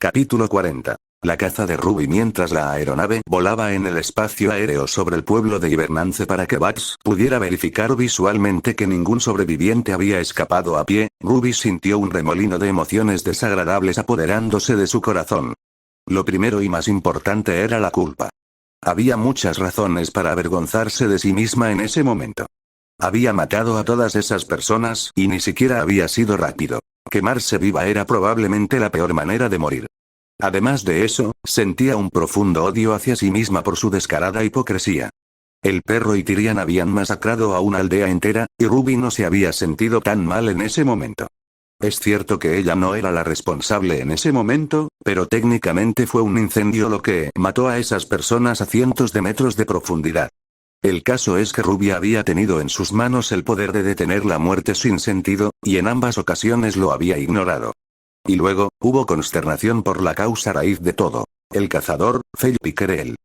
Capítulo 40. La caza de Ruby. Mientras la aeronave volaba en el espacio aéreo sobre el pueblo de Hibernance para que Bugs pudiera verificar visualmente que ningún sobreviviente había escapado a pie, Ruby sintió un remolino de emociones desagradables apoderándose de su corazón. Lo primero y más importante era la culpa. Había muchas razones para avergonzarse de sí misma en ese momento. Había matado a todas esas personas y ni siquiera había sido rápido. Quemarse viva era probablemente la peor manera de morir. Además de eso, sentía un profundo odio hacia sí misma por su descarada hipocresía. El perro y Tyrian habían masacrado a una aldea entera, y Ruby no se había sentido tan mal en ese momento. Es cierto que ella no era la responsable en ese momento, pero técnicamente fue un incendio lo que mató a esas personas a cientos de metros de profundidad. El caso es que Ruby había tenido en sus manos el poder de detener la muerte sin sentido, y en ambas ocasiones lo había ignorado. Y luego, hubo consternación por la causa raíz de todo. El cazador, Phil Pickerel.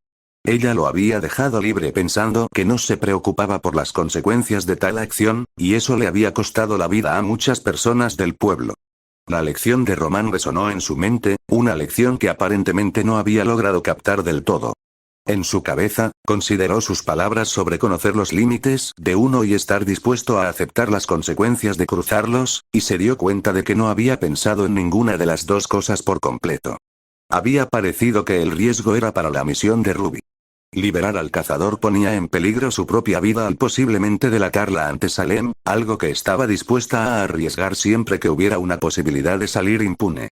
Ella lo había dejado libre pensando que no se preocupaba por las consecuencias de tal acción, y eso le había costado la vida a muchas personas del pueblo. La lección de Roman resonó en su mente, una lección que aparentemente no había logrado captar del todo. En su cabeza, consideró sus palabras sobre conocer los límites de uno y estar dispuesto a aceptar las consecuencias de cruzarlos, y se dio cuenta de que no había pensado en ninguna de las dos cosas por completo. Había parecido que el riesgo era para la misión de Ruby. Liberar al cazador ponía en peligro su propia vida al posiblemente delatarla ante Salem, algo que estaba dispuesta a arriesgar siempre que hubiera una posibilidad de salir impune.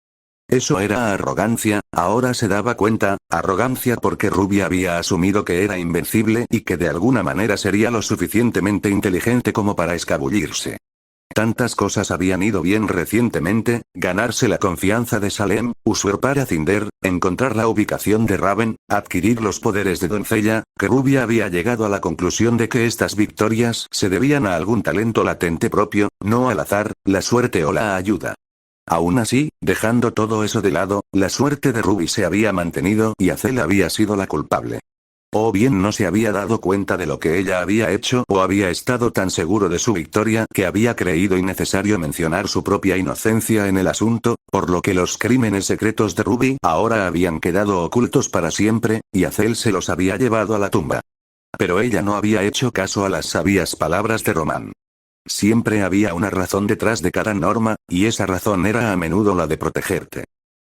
Eso era arrogancia, ahora se daba cuenta, arrogancia porque Ruby había asumido que era invencible y que de alguna manera sería lo suficientemente inteligente como para escabullirse. Tantas cosas habían ido bien recientemente, ganarse la confianza de Salem, usurpar a Cinder, encontrar la ubicación de Raven, adquirir los poderes de doncella, que Ruby había llegado a la conclusión de que estas victorias se debían a algún talento latente propio, no al azar, la suerte o la ayuda. Aún así, dejando todo eso de lado, la suerte de Ruby se había mantenido y Azel había sido la culpable. O bien no se había dado cuenta de lo que ella había hecho o había estado tan seguro de su victoria que había creído innecesario mencionar su propia inocencia en el asunto, por lo que los crímenes secretos de Ruby ahora habían quedado ocultos para siempre, y Azel se los había llevado a la tumba. Pero ella no había hecho caso a las sabias palabras de Roman. Siempre había una razón detrás de cada norma, y esa razón era a menudo la de protegerte.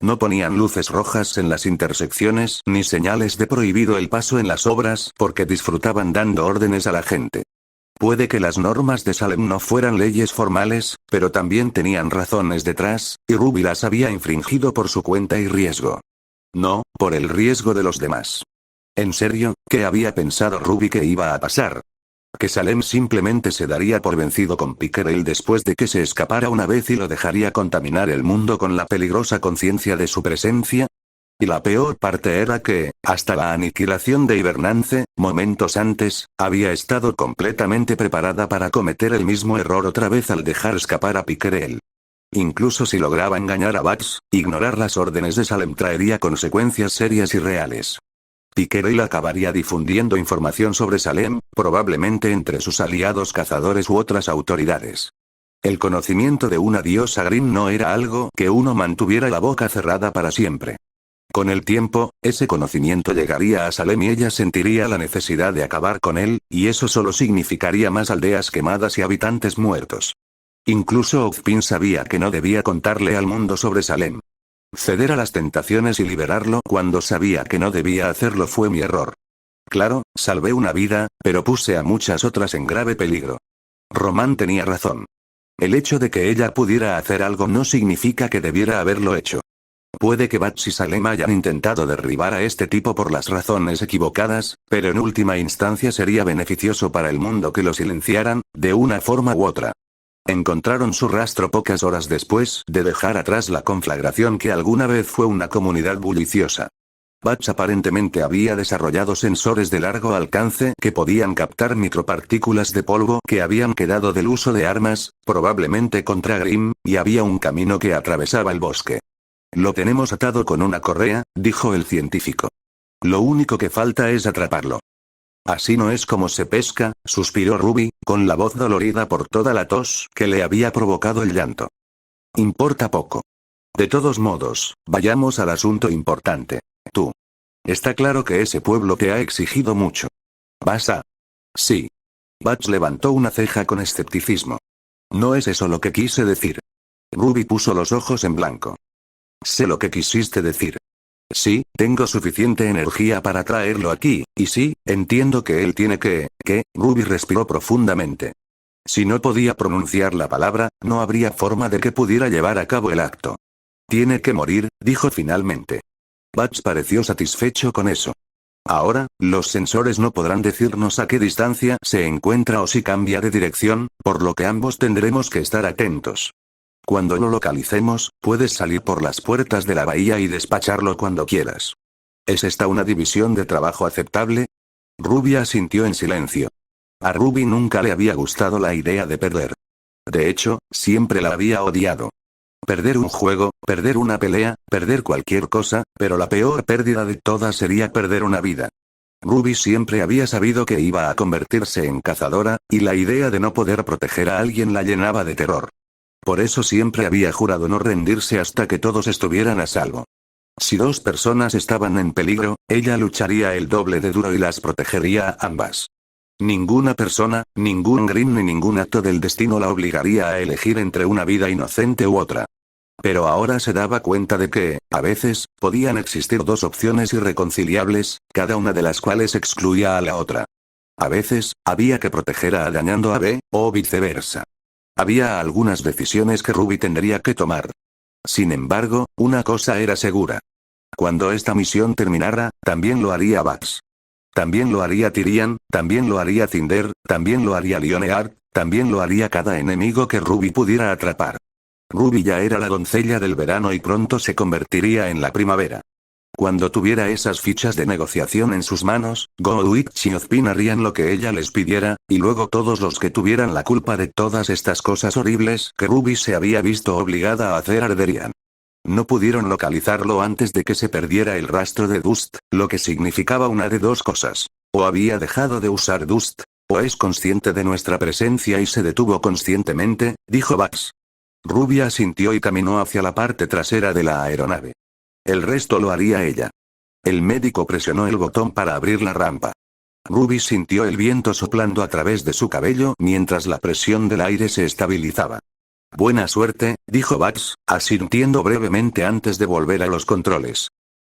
No ponían luces rojas en las intersecciones ni señales de prohibido el paso en las obras porque disfrutaban dando órdenes a la gente. Puede que las normas de Salem no fueran leyes formales, pero también tenían razones detrás, y Ruby las había infringido por su cuenta y riesgo. No, por el riesgo de los demás. ¿En serio, qué había pensado Ruby que iba a pasar? ¿Que Salem simplemente se daría por vencido con Pickerel después de que se escapara una vez y lo dejaría contaminar el mundo con la peligrosa conciencia de su presencia? Y la peor parte era que, hasta la aniquilación de Hibernance, momentos antes, había estado completamente preparada para cometer el mismo error otra vez al dejar escapar a Pickerel. Incluso si lograba engañar a Bugs, ignorar las órdenes de Salem traería consecuencias serias y reales. Pickerel acabaría difundiendo información sobre Salem, probablemente entre sus aliados cazadores u otras autoridades. El conocimiento de una diosa Grimm no era algo que uno mantuviera la boca cerrada para siempre. Con el tiempo, ese conocimiento llegaría a Salem y ella sentiría la necesidad de acabar con él, y eso solo significaría más aldeas quemadas y habitantes muertos. Incluso Ozpin sabía que no debía contarle al mundo sobre Salem. Ceder a las tentaciones y liberarlo cuando sabía que no debía hacerlo fue mi error. Claro, salvé una vida, pero puse a muchas otras en grave peligro. Roman tenía razón. El hecho de que ella pudiera hacer algo no significa que debiera haberlo hecho. Puede que Bugs y Salem hayan intentado derribar a este tipo por las razones equivocadas, pero en última instancia sería beneficioso para el mundo que lo silenciaran, de una forma u otra. Encontraron su rastro pocas horas después de dejar atrás la conflagración que alguna vez fue una comunidad bulliciosa. Bugs aparentemente había desarrollado sensores de largo alcance que podían captar micropartículas de polvo que habían quedado del uso de armas, probablemente contra Grimm, y había un camino que atravesaba el bosque. Lo tenemos atado con una correa, dijo el científico. Lo único que falta es atraparlo. Así no es como se pesca, suspiró Ruby, con la voz dolorida por toda la tos que le había provocado el llanto. Importa poco. De todos modos, vayamos al asunto importante. Tú. Está claro que ese pueblo te ha exigido mucho. ¿Vas a? Sí. Bugs levantó una ceja con escepticismo. No es eso lo que quise decir. Ruby puso los ojos en blanco. Sé lo que quisiste decir. Sí, tengo suficiente energía para traerlo aquí, y sí, entiendo que él tiene que... Ruby respiró profundamente. Si no podía pronunciar la palabra, no habría forma de que pudiera llevar a cabo el acto. Tiene que morir, dijo finalmente. Bugs pareció satisfecho con eso. Ahora, los sensores no podrán decirnos a qué distancia se encuentra o si cambia de dirección, por lo que ambos tendremos que estar atentos. Cuando lo localicemos, puedes salir por las puertas de la bahía y despacharlo cuando quieras. ¿Es esta una división de trabajo aceptable? Ruby asintió en silencio. A Ruby nunca le había gustado la idea de perder. De hecho, siempre la había odiado. Perder un juego, perder una pelea, perder cualquier cosa, pero la peor pérdida de todas sería perder una vida. Ruby siempre había sabido que iba a convertirse en cazadora, y la idea de no poder proteger a alguien la llenaba de terror. Por eso siempre había jurado no rendirse hasta que todos estuvieran a salvo. Si dos personas estaban en peligro, ella lucharía el doble de duro y las protegería a ambas. Ninguna persona, ningún Grimm ni ningún acto del destino la obligaría a elegir entre una vida inocente u otra. Pero ahora se daba cuenta de que, a veces, podían existir dos opciones irreconciliables, cada una de las cuales excluía a la otra. A veces, había que proteger a dañando a B, o viceversa. Había algunas decisiones que Ruby tendría que tomar. Sin embargo, una cosa era segura. Cuando esta misión terminara, también lo haría Bugs. También lo haría Tyrian, también lo haría Cinder, también lo haría Lionheart, también lo haría cada enemigo que Ruby pudiera atrapar. Ruby ya era la doncella del verano y pronto se convertiría en la primavera. Cuando tuviera esas fichas de negociación en sus manos, Go'uld y Ozpin harían lo que ella les pidiera, y luego todos los que tuvieran la culpa de todas estas cosas horribles que Ruby se había visto obligada a hacer arderían. No pudieron localizarlo antes de que se perdiera el rastro de Dust, lo que significaba una de dos cosas. O había dejado de usar Dust, o es consciente de nuestra presencia y se detuvo conscientemente, dijo Bugs. Ruby asintió y caminó hacia la parte trasera de la aeronave. El resto lo haría ella. El médico presionó el botón para abrir la rampa. Ruby sintió el viento soplando a través de su cabello mientras la presión del aire se estabilizaba. Buena suerte, dijo Bugs, asintiendo brevemente antes de volver a los controles.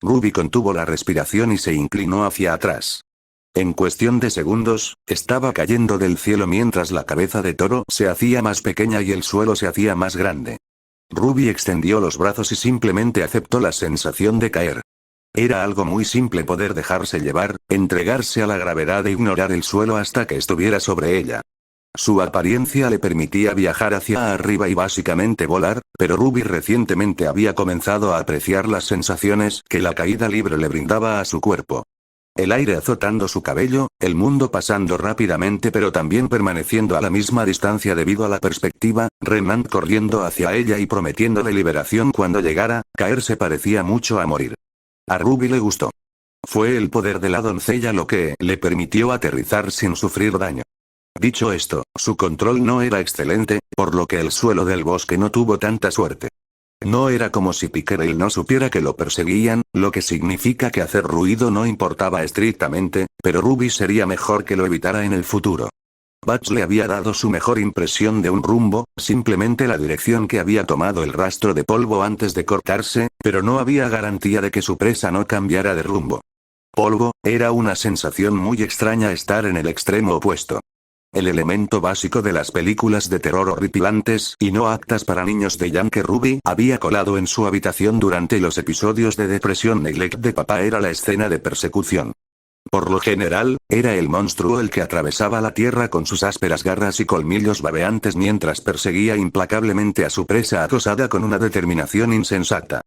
Ruby contuvo la respiración y se inclinó hacia atrás. En cuestión de segundos, estaba cayendo del cielo mientras la cabeza de Toro se hacía más pequeña y el suelo se hacía más grande. Ruby extendió los brazos y simplemente aceptó la sensación de caer. Era algo muy simple poder dejarse llevar, entregarse a la gravedad e ignorar el suelo hasta que estuviera sobre ella. Su apariencia le permitía viajar hacia arriba y básicamente volar, pero Ruby recientemente había comenzado a apreciar las sensaciones que la caída libre le brindaba a su cuerpo. El aire azotando su cabello, el mundo pasando rápidamente pero también permaneciendo a la misma distancia debido a la perspectiva, Remnant corriendo hacia ella y prometiéndole liberación cuando llegara, caer se parecía mucho a morir. A Ruby le gustó. Fue el poder de la doncella lo que le permitió aterrizar sin sufrir daño. Dicho esto, su control no era excelente, por lo que el suelo del bosque no tuvo tanta suerte. No era como si Pickerel no supiera que lo perseguían, lo que significa que hacer ruido no importaba estrictamente, pero Ruby sería mejor que lo evitara en el futuro. Bugs le había dado su mejor impresión de un rumbo, simplemente la dirección que había tomado el rastro de polvo antes de cortarse, pero no había garantía de que su presa no cambiara de rumbo. Polvo, era una sensación muy extraña estar en el extremo opuesto. El elemento básico de las películas de terror horripilantes y no aptas para niños de Jan que Ruby había colado en su habitación durante los episodios de depresión neglect de papá era la escena de persecución. Por lo general, era el monstruo el que atravesaba la tierra con sus ásperas garras y colmillos babeantes mientras perseguía implacablemente a su presa acosada con una determinación insensata.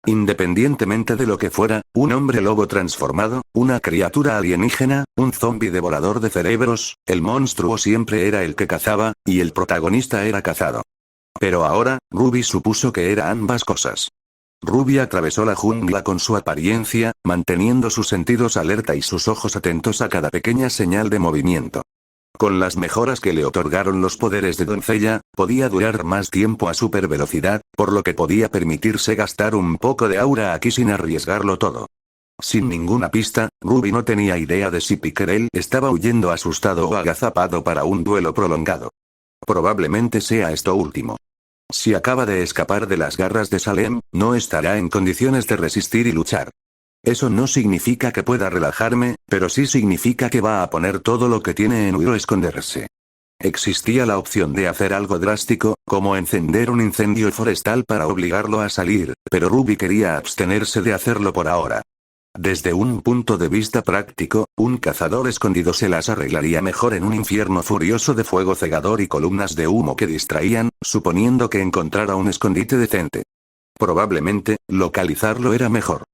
Independientemente de lo que fuera, un hombre lobo transformado, una criatura alienígena, un zombi devorador de cerebros, el monstruo siempre era el que cazaba, y el protagonista era cazado. Pero ahora, Ruby supuso que era ambas cosas. Ruby atravesó la jungla con su apariencia, manteniendo sus sentidos alerta y sus ojos atentos a cada pequeña señal de movimiento. Con las mejoras que le otorgaron los poderes de doncella, podía durar más tiempo a super velocidad, por lo que podía permitirse gastar un poco de aura aquí sin arriesgarlo todo. Sin ninguna pista, Ruby no tenía idea de si Pickerel estaba huyendo asustado o agazapado para un duelo prolongado. Probablemente sea esto último. Si acaba de escapar de las garras de Salem, no estará en condiciones de resistir y luchar. Eso no significa que pueda relajarme, pero sí significa que va a poner todo lo que tiene en huir o esconderse. Existía la opción de hacer algo drástico, como encender un incendio forestal para obligarlo a salir, pero Ruby quería abstenerse de hacerlo por ahora. Desde un punto de vista práctico, un cazador escondido se las arreglaría mejor en un infierno furioso de fuego cegador y columnas de humo que distraían, suponiendo que encontrara un escondite decente. Probablemente, localizarlo era mejor.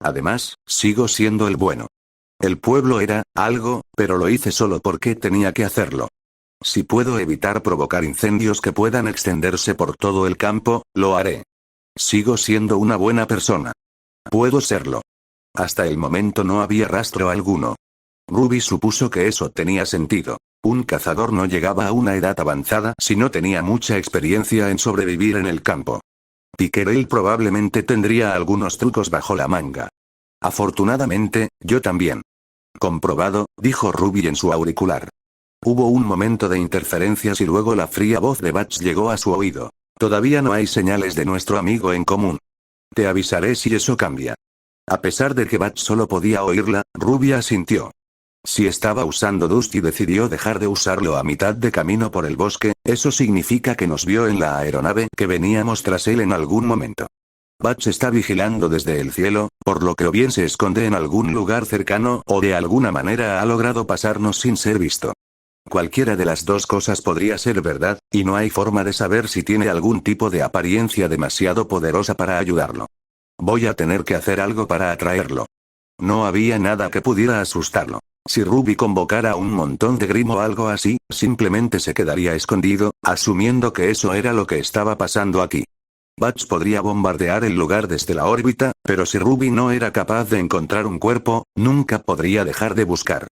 Además, sigo siendo el bueno. El pueblo era algo, pero lo hice solo porque tenía que hacerlo. Si puedo evitar provocar incendios que puedan extenderse por todo el campo, lo haré. Sigo siendo una buena persona. Puedo serlo. Hasta el momento no había rastro alguno. Ruby supuso que eso tenía sentido. Un cazador no llegaba a una edad avanzada si no tenía mucha experiencia en sobrevivir en el campo. Pickerel probablemente tendría algunos trucos bajo la manga. Afortunadamente, yo también. Comprobado, dijo Ruby en su auricular. Hubo un momento de interferencias y luego la fría voz de Bats llegó a su oído. Todavía no hay señales de nuestro amigo en común. Te avisaré si eso cambia. A pesar de que Bats solo podía oírla, Ruby asintió. Si estaba usando Dust y decidió dejar de usarlo a mitad de camino por el bosque, eso significa que nos vio en la aeronave que veníamos tras él en algún momento. Bats está vigilando desde el cielo, por lo que o bien se esconde en algún lugar cercano o de alguna manera ha logrado pasarnos sin ser visto. Cualquiera de las dos cosas podría ser verdad, y no hay forma de saber si tiene algún tipo de apariencia demasiado poderosa para ayudarlo. Voy a tener que hacer algo para atraerlo. No había nada que pudiera asustarlo. Si Ruby convocara un montón de Grimm o algo así, simplemente se quedaría escondido, asumiendo que eso era lo que estaba pasando aquí. Bats podría bombardear el lugar desde la órbita, pero si Ruby no era capaz de encontrar un cuerpo, nunca podría dejar de buscar.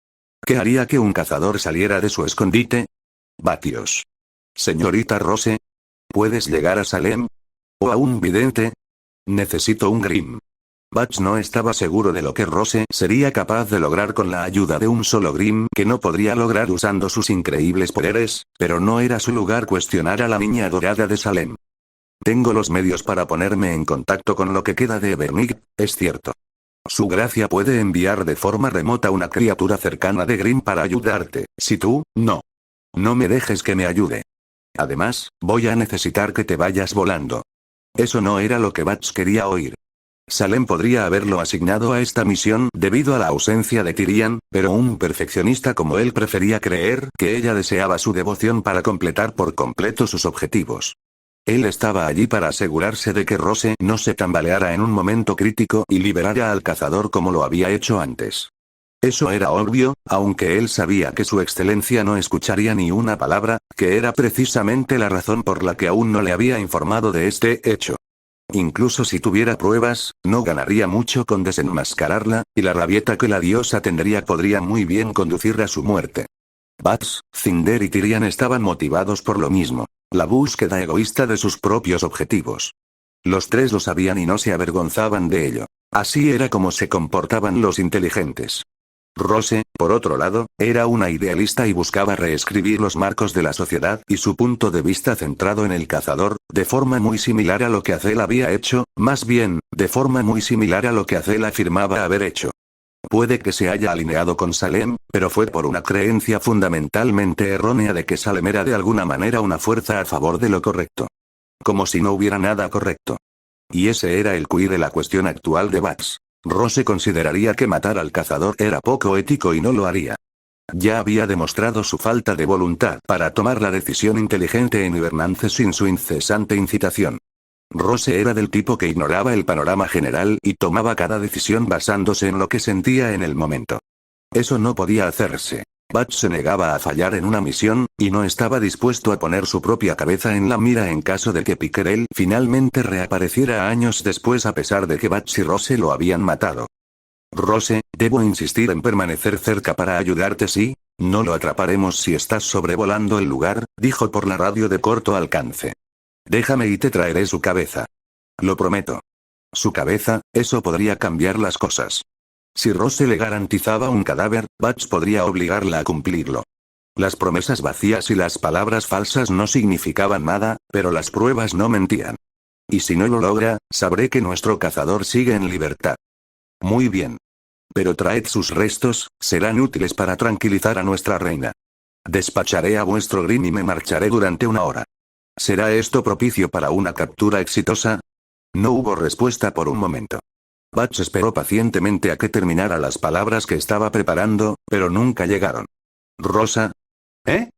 ¿Qué haría que un cazador saliera de su escondite? Vatios. Señorita Rose. ¿Puedes llegar a Salem? ¿O a un vidente? Necesito un Grimm. Bats no estaba seguro de lo que Rose sería capaz de lograr con la ayuda de un solo Grimm que no podría lograr usando sus increíbles poderes, pero no era su lugar cuestionar a la niña dorada de Salem. Tengo los medios para ponerme en contacto con lo que queda de Evernig, es cierto. Su gracia puede enviar de forma remota una criatura cercana de Grimm para ayudarte, si tú, no. No me dejes que me ayude. Además, voy a necesitar que te vayas volando. Eso no era lo que Bats quería oír. Salem podría haberlo asignado a esta misión debido a la ausencia de Tyrian, pero un perfeccionista como él prefería creer que ella deseaba su devoción para completar por completo sus objetivos. Él estaba allí para asegurarse de que Rose no se tambaleara en un momento crítico y liberara al cazador como lo había hecho antes. Eso era obvio, aunque él sabía que su excelencia no escucharía ni una palabra, que era precisamente la razón por la que aún no le había informado de este hecho. Incluso si tuviera pruebas, no ganaría mucho con desenmascararla, y la rabieta que la diosa tendría podría muy bien conducir a su muerte. Bats, Cinder y Tyrian estaban motivados por lo mismo, la búsqueda egoísta de sus propios objetivos. Los tres lo sabían y no se avergonzaban de ello. Así era como se comportaban los inteligentes. Rose, por otro lado, era una idealista y buscaba reescribir los marcos de la sociedad y su punto de vista centrado en el cazador, de forma muy similar a lo que Azel había hecho, más bien, de forma muy similar a lo que Azel afirmaba haber hecho. Puede que se haya alineado con Salem, pero fue por una creencia fundamentalmente errónea de que Salem era de alguna manera una fuerza a favor de lo correcto. Como si no hubiera nada correcto. Y ese era el quid de la cuestión actual de Bats. Rose consideraría que matar al cazador era poco ético y no lo haría. Ya había demostrado su falta de voluntad para tomar la decisión inteligente en Hibernance sin su incesante incitación. Rose era del tipo que ignoraba el panorama general y tomaba cada decisión basándose en lo que sentía en el momento. Eso no podía hacerse. Bats se negaba a fallar en una misión, y no estaba dispuesto a poner su propia cabeza en la mira en caso de que Pickerel finalmente reapareciera años después a pesar de que Bats y Rose lo habían matado. Rose, debo insistir en permanecer cerca para ayudarte, ¿sí? No lo atraparemos si estás sobrevolando el lugar, dijo por la radio de corto alcance. Déjame y te traeré su cabeza. Lo prometo. Su cabeza, eso podría cambiar las cosas. Si Rose le garantizaba un cadáver, Butch podría obligarla a cumplirlo. Las promesas vacías y las palabras falsas no significaban nada, pero las pruebas no mentían. Y si no lo logra, sabré que nuestro cazador sigue en libertad. Muy bien. Pero traed sus restos, serán útiles para tranquilizar a nuestra reina. Despacharé a vuestro Grimm y me marcharé durante 1 hora. ¿Será esto propicio para una captura exitosa? No hubo respuesta por un momento. Butch esperó pacientemente a que terminara las palabras que estaba preparando, pero nunca llegaron. ¿Rosa? ¿Eh?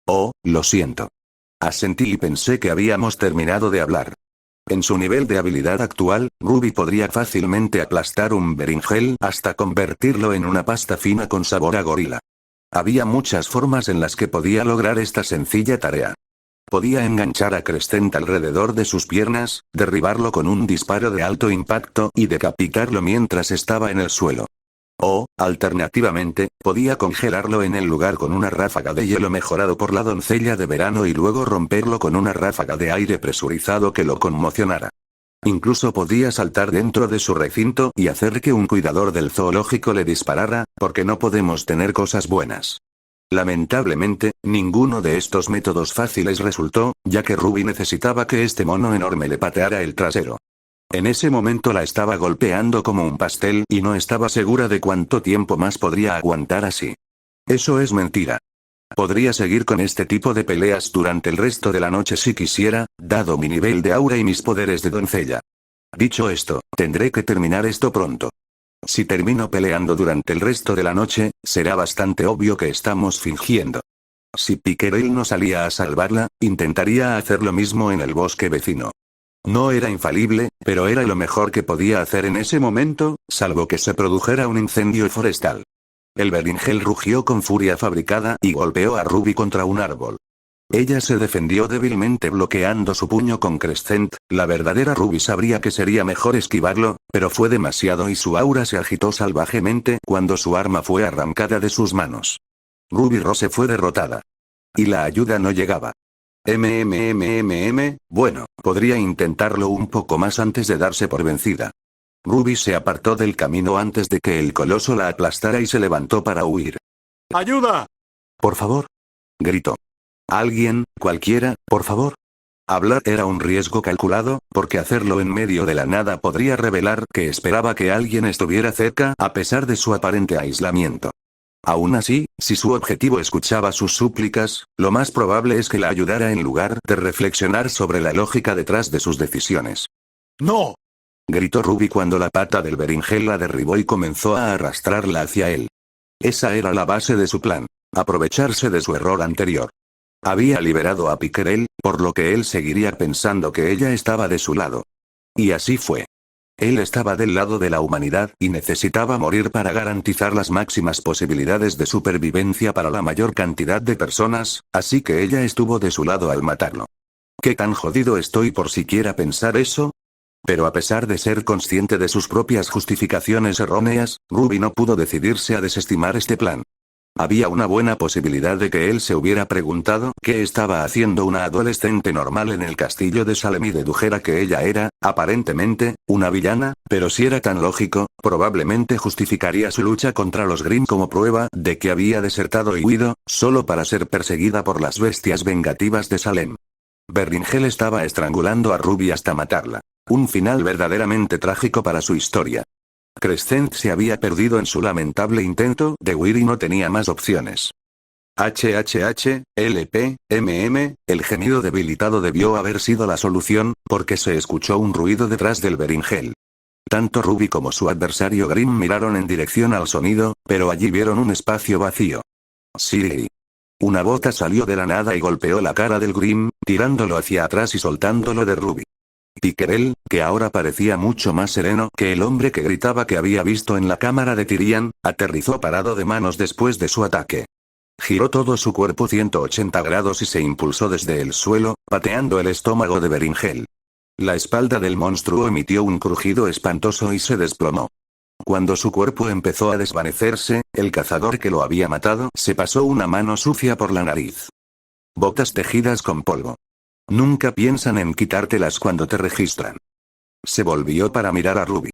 Oh, lo siento. Asentí y pensé que habíamos terminado de hablar. En su nivel de habilidad actual, Ruby podría fácilmente aplastar un beringel hasta convertirlo en una pasta fina con sabor a gorila. Había muchas formas en las que podía lograr esta sencilla tarea. Podía enganchar a Crescent alrededor de sus piernas, derribarlo con un disparo de alto impacto y decapitarlo mientras estaba en el suelo. O, alternativamente, podía congelarlo en el lugar con una ráfaga de hielo mejorado por la doncella de verano y luego romperlo con una ráfaga de aire presurizado que lo conmocionara. Incluso podía saltar dentro de su recinto y hacer que un cuidador del zoológico le disparara, porque no podemos tener cosas buenas. Lamentablemente, ninguno de estos métodos fáciles resultó, ya que Ruby necesitaba que este mono enorme le pateara el trasero. En ese momento la estaba golpeando como un pastel y no estaba segura de cuánto tiempo más podría aguantar así. Eso es mentira. Podría seguir con este tipo de peleas durante el resto de la noche si quisiera, dado mi nivel de aura y mis poderes de doncella. Dicho esto, tendré que terminar esto pronto. Si termino peleando durante el resto de la noche, será bastante obvio que estamos fingiendo. Si Pickerel no salía a salvarla, intentaría hacer lo mismo en el bosque vecino. No era infalible, pero era lo mejor que podía hacer en ese momento, salvo que se produjera un incendio forestal. El beringel rugió con furia fabricada y golpeó a Ruby contra un árbol. Ella se defendió débilmente bloqueando su puño con Crescent. La verdadera Ruby sabría que sería mejor esquivarlo, pero fue demasiado y su aura se agitó salvajemente cuando su arma fue arrancada de sus manos. Ruby Rose fue derrotada. Y la ayuda no llegaba. Bueno, podría intentarlo un poco más antes de darse por vencida. Ruby se apartó del camino antes de que el coloso la aplastara y se levantó para huir. ¡Ayuda! Por favor. Gritó. Alguien, cualquiera, por favor. Hablar era un riesgo calculado, porque hacerlo en medio de la nada podría revelar que esperaba que alguien estuviera cerca a pesar de su aparente aislamiento. Aún así, si su objetivo escuchaba sus súplicas, lo más probable es que la ayudara en lugar de reflexionar sobre la lógica detrás de sus decisiones. ¡No! Gritó Ruby cuando la pata del beringel la derribó y comenzó a arrastrarla hacia él. Esa era la base de su plan. Aprovecharse de su error anterior. Había liberado a Pickerel, por lo que él seguiría pensando que ella estaba de su lado. Y así fue. Él estaba del lado de la humanidad y necesitaba morir para garantizar las máximas posibilidades de supervivencia para la mayor cantidad de personas, así que ella estuvo de su lado al matarlo. ¿Qué tan jodido estoy por siquiera pensar eso? Pero a pesar de ser consciente de sus propias justificaciones erróneas, Ruby no pudo decidirse a desestimar este plan. Había una buena posibilidad de que él se hubiera preguntado qué estaba haciendo una adolescente normal en el castillo de Salem y dedujera que ella era, aparentemente, una villana, pero si era tan lógico, probablemente justificaría su lucha contra los Grimm como prueba de que había desertado y huido, solo para ser perseguida por las bestias vengativas de Salem. Beringel estaba estrangulando a Ruby hasta matarla. Un final verdaderamente trágico para su historia. Crescent se había perdido en su lamentable intento de huir y no tenía más opciones. El gemido debilitado debió haber sido la solución, porque se escuchó un ruido detrás del beringel. Tanto Ruby como su adversario Grimm miraron en dirección al sonido, pero allí vieron un espacio vacío. Sí. Una bota salió de la nada y golpeó la cara del Grimm, tirándolo hacia atrás y soltándolo de Ruby. Pickerel, que ahora parecía mucho más sereno que el hombre que gritaba que había visto en la cámara de Tyrian, aterrizó parado de manos después de su ataque. Giró todo su cuerpo 180 grados y se impulsó desde el suelo, pateando el estómago de Beringel. La espalda del monstruo emitió un crujido espantoso y se desplomó. Cuando su cuerpo empezó a desvanecerse, el cazador que lo había matado se pasó una mano sucia por la nariz. Botas tejidas con polvo. Nunca piensan en quitártelas cuando te registran. Se volvió para mirar a Ruby.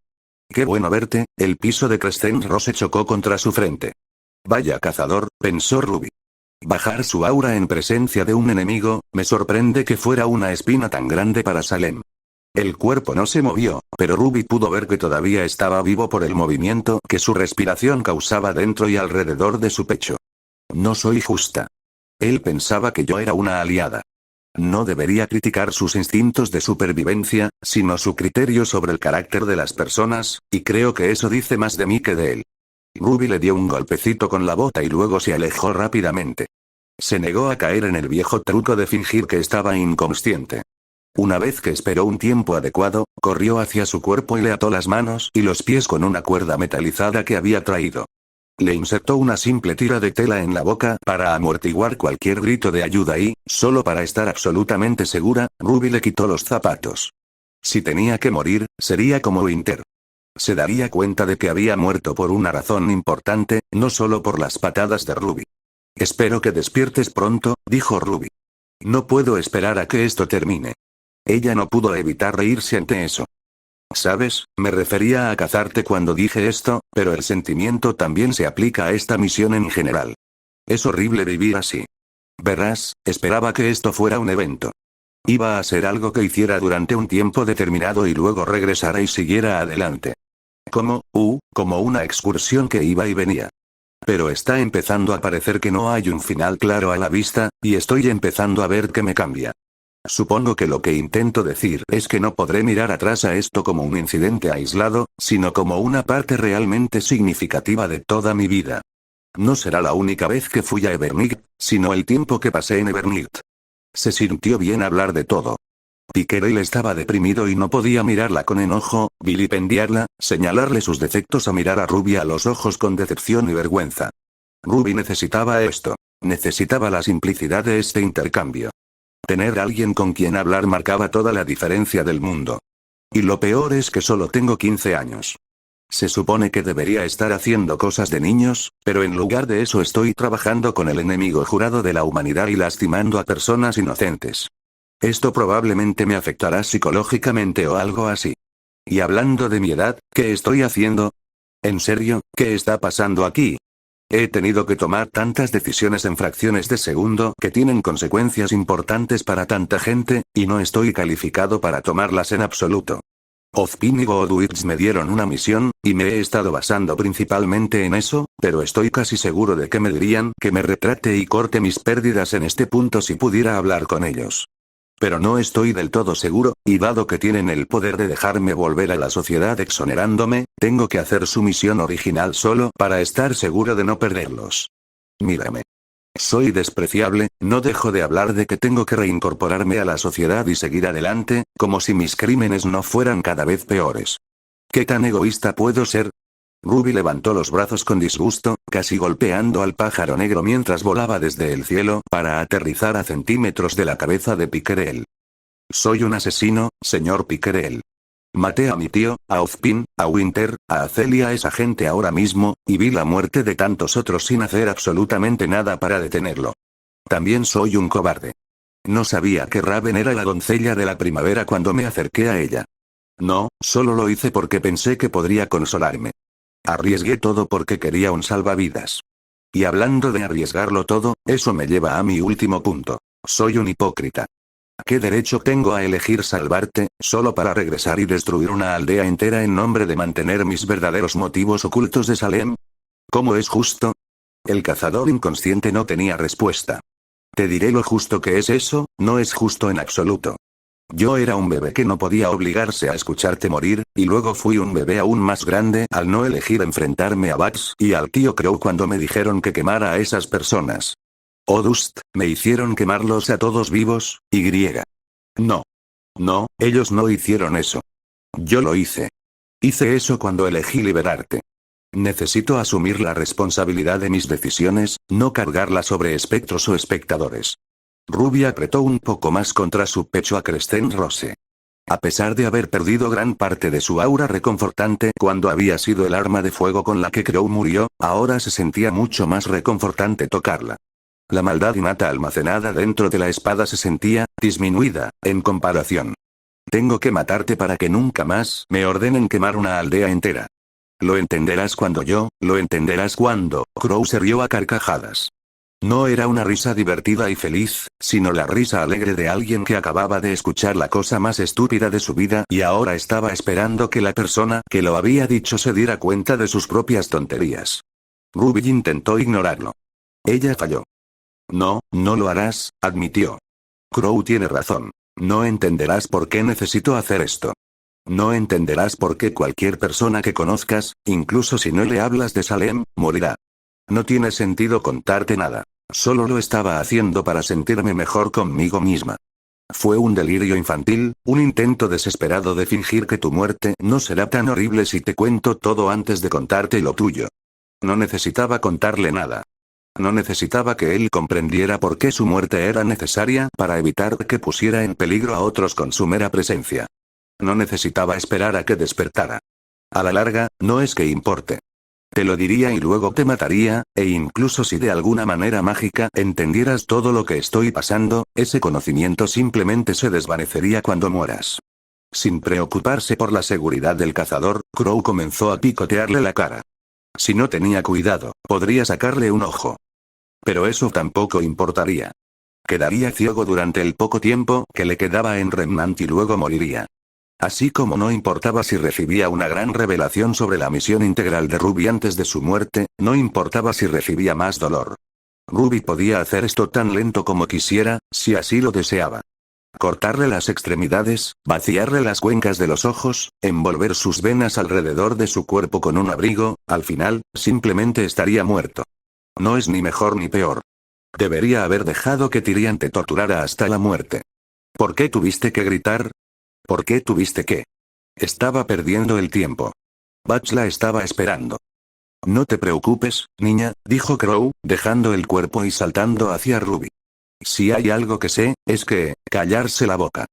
Qué bueno verte, el piso de Crescent Rose chocó contra su frente. Vaya cazador, pensó Ruby. Bajar su aura en presencia de un enemigo, me sorprende que fuera una espina tan grande para Salem. El cuerpo no se movió, pero Ruby pudo ver que todavía estaba vivo por el movimiento que su respiración causaba dentro y alrededor de su pecho. No soy justa. Él pensaba que yo era una aliada. No debería criticar sus instintos de supervivencia, sino su criterio sobre el carácter de las personas, y creo que eso dice más de mí que de él. Ruby le dio un golpecito con la bota y luego se alejó rápidamente. Se negó a caer en el viejo truco de fingir que estaba inconsciente. Una vez que esperó un tiempo adecuado, corrió hacia su cuerpo y le ató las manos y los pies con una cuerda metalizada que había traído. Le insertó una simple tira de tela en la boca para amortiguar cualquier grito de ayuda y, solo para estar absolutamente segura, Ruby le quitó los zapatos. Si tenía que morir, sería como Winter. Se daría cuenta de que había muerto por una razón importante, no solo por las patadas de Ruby. Espero que despiertes pronto, dijo Ruby. No puedo esperar a que esto termine. Ella no pudo evitar reírse ante eso. Sabes, me refería a cazarte cuando dije esto, pero el sentimiento también se aplica a esta misión en general. Es horrible vivir así. Verás, esperaba que esto fuera un evento. Iba a ser algo que hiciera durante un tiempo determinado y luego regresara y siguiera adelante. Como una excursión que iba y venía. Pero está empezando a parecer que no hay un final claro a la vista, y estoy empezando a ver que me cambia. Supongo que lo que intento decir es que no podré mirar atrás a esto como un incidente aislado, sino como una parte realmente significativa de toda mi vida. No será la única vez que fui a Evernight, sino el tiempo que pasé en Evernight. Se sintió bien hablar de todo. Pickerel estaba deprimido y no podía mirarla con enojo, vilipendiarla, señalarle sus defectos o mirar a Ruby a los ojos con decepción y vergüenza. Ruby necesitaba esto. Necesitaba la simplicidad de este intercambio. Tener alguien con quien hablar marcaba toda la diferencia del mundo. Y lo peor es que solo tengo 15 años. Se supone que debería estar haciendo cosas de niños, pero en lugar de eso estoy trabajando con el enemigo jurado de la humanidad y lastimando a personas inocentes. Esto probablemente me afectará psicológicamente o algo así. Y hablando de mi edad, ¿qué estoy haciendo? ¿En serio, qué está pasando aquí? He tenido que tomar tantas decisiones en fracciones de segundo que tienen consecuencias importantes para tanta gente, y no estoy calificado para tomarlas en absoluto. Ozpin y Godwits me dieron una misión, y me he estado basando principalmente en eso, pero estoy casi seguro de que me dirían que me retrate y corte mis pérdidas en este punto si pudiera hablar con ellos. Pero no estoy del todo seguro, y dado que tienen el poder de dejarme volver a la sociedad exonerándome, tengo que hacer su misión original solo para estar seguro de no perderlos. Mírame. Soy despreciable, no dejo de hablar de que tengo que reincorporarme a la sociedad y seguir adelante, como si mis crímenes no fueran cada vez peores. ¿Qué tan egoísta puedo ser? Ruby levantó los brazos con disgusto, casi golpeando al pájaro negro mientras volaba desde el cielo para aterrizar a centímetros de la cabeza de Pickerel. Soy un asesino, señor Pickerel. Maté a mi tío, a Ozpin, a Winter, a Celia, esa gente ahora mismo, y vi la muerte de tantos otros sin hacer absolutamente nada para detenerlo. También soy un cobarde. No sabía que Raven era la doncella de la primavera cuando me acerqué a ella. No, solo lo hice porque pensé que podría consolarme. Arriesgué todo porque quería un salvavidas. Y hablando de arriesgarlo todo, eso me lleva a mi último punto. Soy un hipócrita. ¿Qué derecho tengo a elegir salvarte, solo para regresar y destruir una aldea entera en nombre de mantener mis verdaderos motivos ocultos de Salem? ¿Cómo es justo? El cazador inconsciente no tenía respuesta. Te diré lo justo que es eso, no es justo en absoluto. Yo era un bebé que no podía obligarse a escucharte morir, y luego fui un bebé aún más grande al no elegir enfrentarme a Bugs y al tío Crow cuando me dijeron que quemara a esas personas. Dust, me hicieron quemarlos a todos vivos, y. No. No, ellos no hicieron eso. Yo lo hice. Hice eso cuando elegí liberarte. Necesito asumir la responsabilidad de mis decisiones, no cargarla sobre espectros o espectadores. Ruby apretó un poco más contra su pecho a Crescent Rose. A pesar de haber perdido gran parte de su aura reconfortante cuando había sido el arma de fuego con la que Crow murió, ahora se sentía mucho más reconfortante tocarla. La maldad innata almacenada dentro de la espada se sentía disminuida, en comparación. Tengo que matarte para que nunca más me ordenen quemar una aldea entera. Lo entenderás cuando. Crow se rió a carcajadas. No era una risa divertida y feliz, sino la risa alegre de alguien que acababa de escuchar la cosa más estúpida de su vida y ahora estaba esperando que la persona que lo había dicho se diera cuenta de sus propias tonterías. Ruby intentó ignorarlo. Ella falló. No, no lo harás, admitió. Crow tiene razón. No entenderás por qué necesito hacer esto. No entenderás por qué cualquier persona que conozcas, incluso si no le hablas de Salem, morirá. No tiene sentido contarte nada. Solo lo estaba haciendo para sentirme mejor conmigo misma. Fue un delirio infantil, un intento desesperado de fingir que tu muerte no será tan horrible si te cuento todo antes de contarte lo tuyo. No necesitaba contarle nada. No necesitaba que él comprendiera por qué su muerte era necesaria para evitar que pusiera en peligro a otros con su mera presencia. No necesitaba esperar a que despertara. A la larga, no es que importe. Te lo diría y luego te mataría, e incluso si de alguna manera mágica entendieras todo lo que estoy pasando, ese conocimiento simplemente se desvanecería cuando mueras. Sin preocuparse por la seguridad del cazador, Crow comenzó a picotearle la cara. Si no tenía cuidado, podría sacarle un ojo. Pero eso tampoco importaría. Quedaría ciego durante el poco tiempo que le quedaba en Remnant y luego moriría. Así como no importaba si recibía una gran revelación sobre la misión integral de Ruby antes de su muerte, no importaba si recibía más dolor. Ruby podía hacer esto tan lento como quisiera, si así lo deseaba. Cortarle las extremidades, vaciarle las cuencas de los ojos, envolver sus venas alrededor de su cuerpo con un abrigo, al final, simplemente estaría muerto. No es ni mejor ni peor. Debería haber dejado que Tyrian te torturara hasta la muerte. ¿Por qué tuviste que gritar? ¿Por qué tuviste que? Estaba perdiendo el tiempo. Butch la estaba esperando. No te preocupes, niña, dijo Crow, dejando el cuerpo y saltando hacia Ruby. Si hay algo que sé, es que, callarse la boca.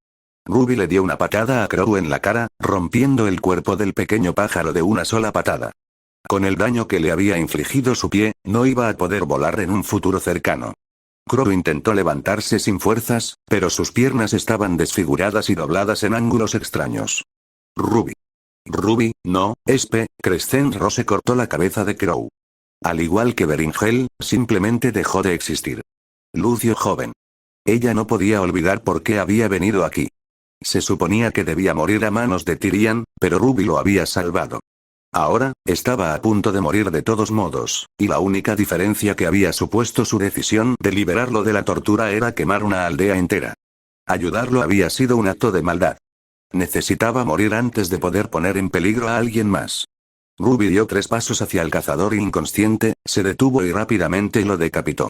Ruby le dio una patada a Crow en la cara, rompiendo el cuerpo del pequeño pájaro de una sola patada. Con el daño que le había infligido su pie, no iba a poder volar en un futuro cercano. Crow intentó levantarse sin fuerzas, pero sus piernas estaban desfiguradas y dobladas en ángulos extraños. Ruby. Ruby, no, Crescent Rose cortó la cabeza de Crow. Al igual que Beringel, simplemente dejó de existir. Lucio joven. Ella no podía olvidar por qué había venido aquí. Se suponía que debía morir a manos de Tyrian, pero Ruby lo había salvado. Ahora, estaba a punto de morir de todos modos, y la única diferencia que había supuesto su decisión de liberarlo de la tortura era quemar una aldea entera. Ayudarlo había sido un acto de maldad. Necesitaba morir antes de poder poner en peligro a alguien más. Ruby dio 3 pasos hacia el cazador inconsciente, se detuvo y rápidamente lo decapitó.